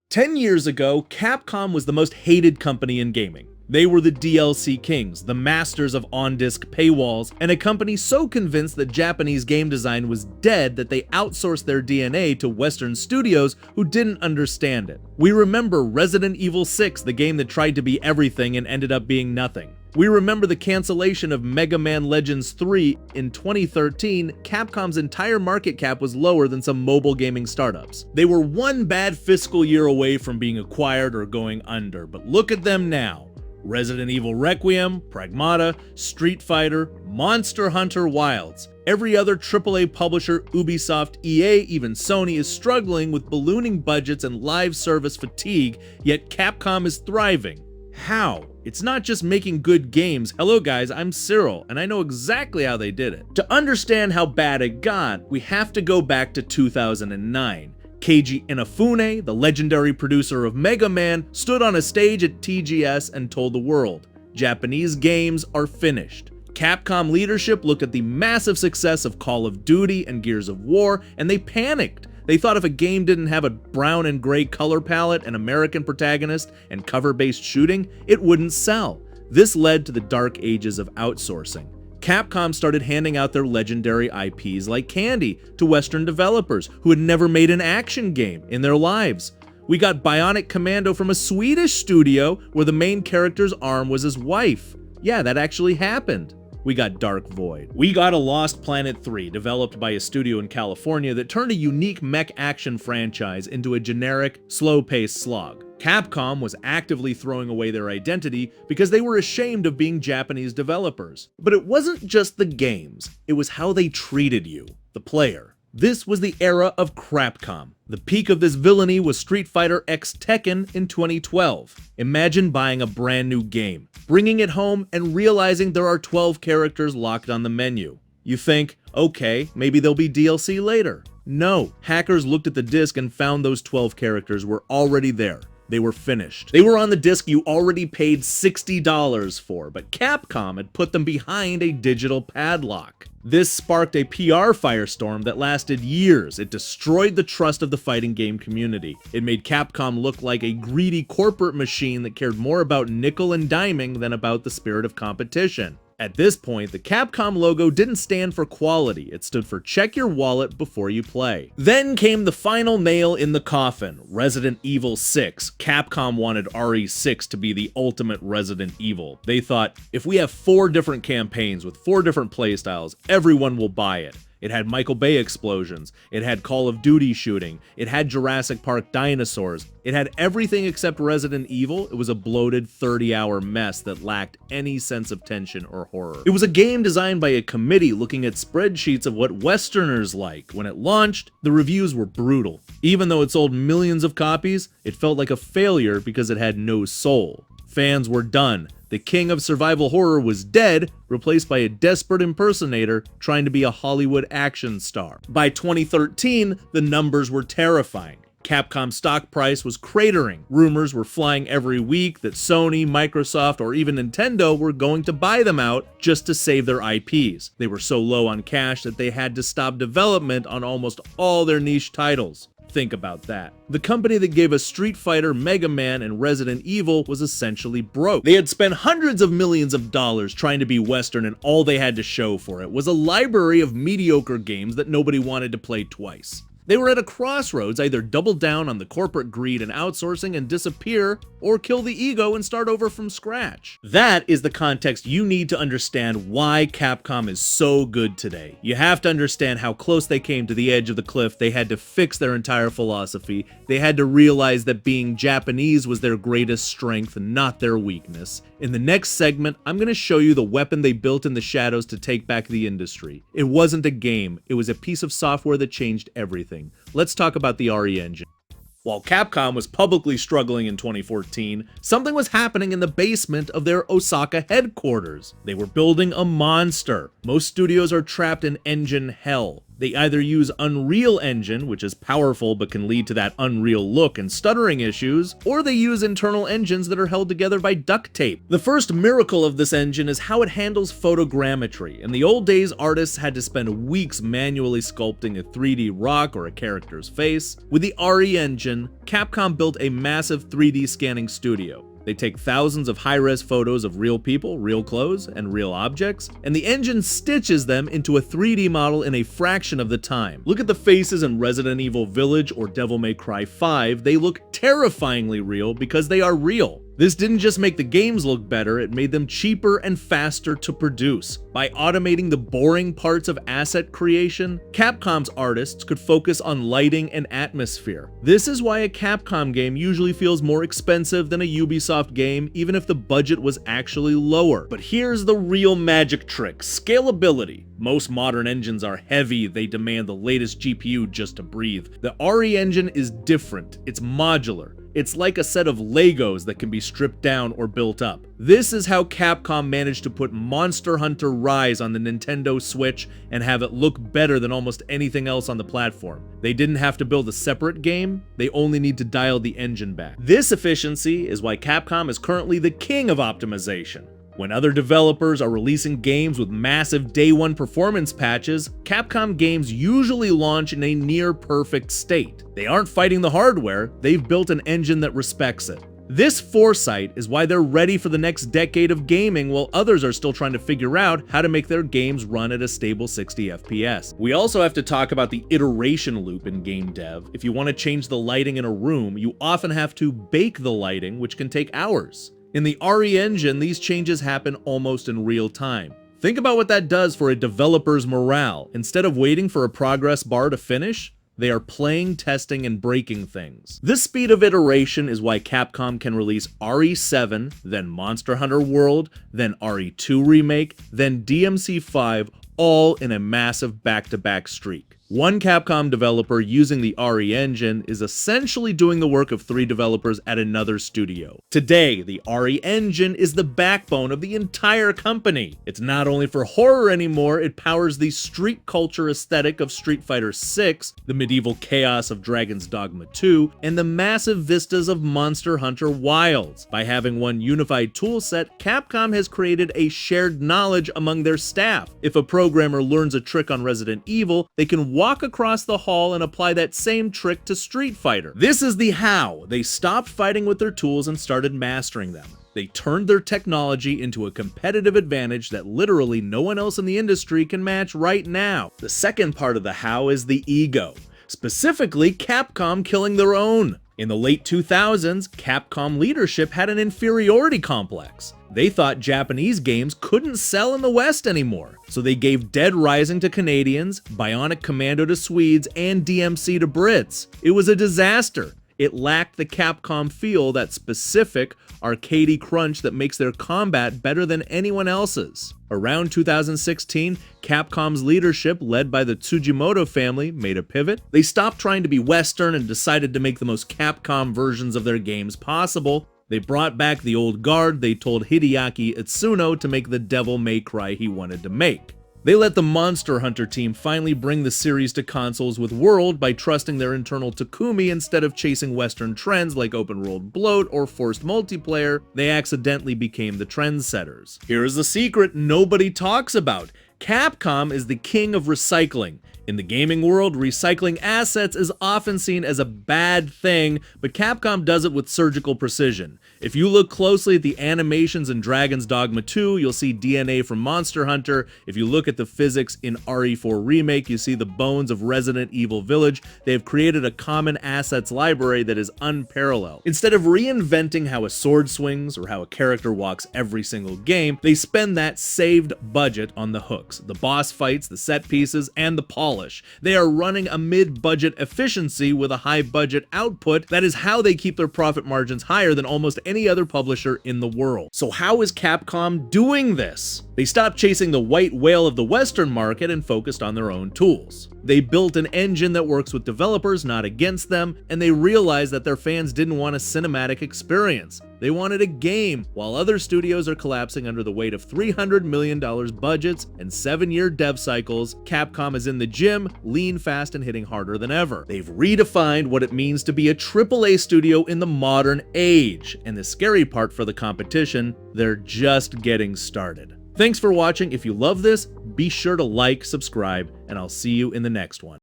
10 years ago, Capcom was the most hated company in gaming. They were the DLC kings, the masters of on-disc paywalls, and a company so convinced that Japanese game design was dead that they outsourced their DNA to Western studios who didn't understand it. We remember Resident Evil 6, the game that tried to be everything and ended up being nothing. We remember the cancellation of Mega Man Legends 3 in 2013. Capcom's entire market cap was lower than some mobile gaming startups. They were one bad fiscal year away from being acquired or going under, but look at them now. Resident Evil Requiem, Pragmata, Street Fighter, Monster Hunter Wilds. Every other AAA publisher, Ubisoft, EA, even Sony, is struggling with ballooning budgets and live service fatigue, yet Capcom is thriving. How? It's not just making good games. Hello guys, I'm Cyril, and I know exactly how they did it. To understand how bad it got, we have to go back to 2009. Keiji Inafune, the legendary producer of Mega Man, stood on a stage at TGS and told the world, "Japanese games are finished." Capcom leadership looked at the massive success of Call of Duty and Gears of War, and they panicked. They thought if a game didn't have a brown and gray color palette, an American protagonist, and cover-based shooting, it wouldn't sell. This led to the dark ages of outsourcing. Capcom started handing out their legendary IPs like candy to Western developers who had never made an action game in their lives. We got Bionic Commando from a Swedish studio where the main character's arm was his wife. Yeah, that actually happened. We got Dark Void. We got a Lost Planet 3, developed by a studio in California that turned a unique mech action franchise into a generic, slow-paced slog. Capcom was actively throwing away their identity because they were ashamed of being Japanese developers. But it wasn't just the games, it was how they treated you, the player. This was the era of Crapcom. The peak of this villainy was Street Fighter X Tekken in 2012. Imagine buying a brand new game, bringing it home, and realizing there are 12 characters locked on the menu. You think, okay, maybe there'll be DLC later. No, hackers looked at the disc and found those 12 characters were already there. They were finished. They were on the disc you already paid $60 for, but Capcom had put them behind a digital padlock. This sparked a PR firestorm that lasted years. It destroyed the trust of the fighting game community. It made Capcom look like a greedy corporate machine that cared more about nickel and diming than about the spirit of competition. At this point, the Capcom logo didn't stand for quality, it stood for check your wallet before you play. Then came the final nail in the coffin, Resident Evil 6. Capcom wanted RE6 to be the ultimate Resident Evil. They thought, if we have 4 different campaigns with 4 different playstyles, everyone will buy it. It had Michael Bay explosions, it had Call of Duty shooting, it had Jurassic Park dinosaurs, it had everything except Resident Evil. It was a bloated 30-hour mess that lacked any sense of tension or horror. It was a game designed by a committee looking at spreadsheets of what Westerners like. When it launched, the reviews were brutal. Even though it sold millions of copies, it felt like a failure because it had no soul. Fans were done. The king of survival horror was dead, replaced by a desperate impersonator trying to be a Hollywood action star. By 2013, the numbers were terrifying. Capcom's stock price was cratering. Rumors were flying every week that Sony, Microsoft, or even Nintendo were going to buy them out just to save their IPs. They were so low on cash that they had to stop development on almost all their niche titles. Think about that. The company that gave us Street Fighter, Mega Man, and Resident Evil was essentially broke. They had spent hundreds of millions of dollars trying to be Western, and all they had to show for it was a library of mediocre games that nobody wanted to play twice. They were at a crossroads, either double down on the corporate greed and outsourcing and disappear, or kill the ego and start over from scratch. That is the context you need to understand why Capcom is so good today. You have to understand how close they came to the edge of the cliff. They had to fix their entire philosophy. They had to realize that being Japanese was their greatest strength, not their weakness. In the next segment, I'm going to show you the weapon they built in the shadows to take back the industry. It wasn't a game, it was a piece of software that changed everything. Let's talk about the RE engine. While Capcom was publicly struggling in 2014, something was happening in the basement of their Osaka headquarters. They were building a monster. Most studios are trapped in engine hell. They either use Unreal Engine, which is powerful but can lead to that unreal look and stuttering issues, or they use internal engines that are held together by duct tape. The first miracle of this engine is how it handles photogrammetry. In the old days, artists had to spend weeks manually sculpting a 3D rock or a character's face. With the RE engine, Capcom built a massive 3D scanning studio. They take thousands of high-res photos of real people, real clothes, and real objects, and the engine stitches them into a 3D model in a fraction of the time. Look at the faces in Resident Evil Village or Devil May Cry 5, they look terrifyingly real because they are real. This didn't just make the games look better, it made them cheaper and faster to produce. By automating the boring parts of asset creation, Capcom's artists could focus on lighting and atmosphere. This is why a Capcom game usually feels more expensive than a Ubisoft game, even if the budget was actually lower. But here's the real magic trick: scalability. Most modern engines are heavy, they demand the latest GPU just to breathe. The RE engine is different, it's modular. It's like a set of Legos that can be stripped down or built up. This is how Capcom managed to put Monster Hunter Rise on the Nintendo Switch and have it look better than almost anything else on the platform. They didn't have to build a separate game, they only need to dial the engine back. This efficiency is why Capcom is currently the king of optimization. When other developers are releasing games with massive day-one performance patches, Capcom games usually launch in a near-perfect state. They aren't fighting the hardware, they've built an engine that respects it. This foresight is why they're ready for the next decade of gaming while others are still trying to figure out how to make their games run at a stable 60 FPS. We also have to talk about the iteration loop in game dev. If you want to change the lighting in a room, you often have to bake the lighting, which can take hours. In the RE engine, these changes happen almost in real time. Think about what that does for a developer's morale. Instead of waiting for a progress bar to finish, they are playing, testing, and breaking things. This speed of iteration is why Capcom can release RE7, then Monster Hunter World, then RE2 Remake, then DMC5, all in a massive back-to-back streak. One Capcom developer using the RE engine is essentially doing the work of 3 developers at another studio. Today, the RE engine is the backbone of the entire company. It's not only for horror anymore, it powers the street culture aesthetic of Street Fighter VI, the medieval chaos of Dragon's Dogma 2, and the massive vistas of Monster Hunter Wilds. By having one unified toolset, Capcom has created a shared knowledge among their staff. If a programmer learns a trick on Resident Evil, they can walk across the hall and apply that same trick to Street Fighter. This is the how. They stopped fighting with their tools and started mastering them. They turned their technology into a competitive advantage that literally no one else in the industry can match right now. The second part of the how is the ego. Specifically, Capcom killing their own. In the late 2000s, Capcom leadership had an inferiority complex. They thought Japanese games couldn't sell in the West anymore, so they gave Dead Rising to Canadians, Bionic Commando to Swedes, and DMC to Brits. It was a disaster. It lacked the Capcom feel, that specific, arcadey crunch that makes their combat better than anyone else's. Around 2016, Capcom's leadership, led by the Tsujimoto family, made a pivot. They stopped trying to be Western and decided to make the most Capcom versions of their games possible. They brought back the old guard. They told Hideaki Itsuno to make the Devil May Cry he wanted to make. They let the Monster Hunter team finally bring the series to consoles with World by trusting their internal Takumi instead of chasing Western trends like open world bloat or forced multiplayer. They accidentally became the trendsetters. Here's the secret nobody talks about. Capcom is the king of recycling. In the gaming world, recycling assets is often seen as a bad thing, but Capcom does it with surgical precision. If you look closely at the animations in Dragon's Dogma 2, you'll see DNA from Monster Hunter. If you look at the physics in RE4 Remake, you see the bones of Resident Evil Village. They have created a common assets library that is unparalleled. Instead of reinventing how a sword swings or how a character walks every single game, they spend that saved budget on the hooks, the boss fights, the set pieces, and the polish. They are running a mid-budget efficiency with a high-budget output. That is how they keep their profit margins higher than almost any other publisher in the world. So how is Capcom doing this? They stopped chasing the white whale of the Western market and focused on their own tools. They built an engine that works with developers, not against them, and they realized that their fans didn't want a cinematic experience. They wanted a game. While other studios are collapsing under the weight of $300 million budgets and 7-year dev cycles, Capcom is in the gym, lean, fast, and hitting harder than ever. They've redefined what it means to be a AAA studio in the modern age. And the scary part for the competition, they're just getting started. Thanks for watching. If you love this, be sure to like, subscribe, and I'll see you in the next one.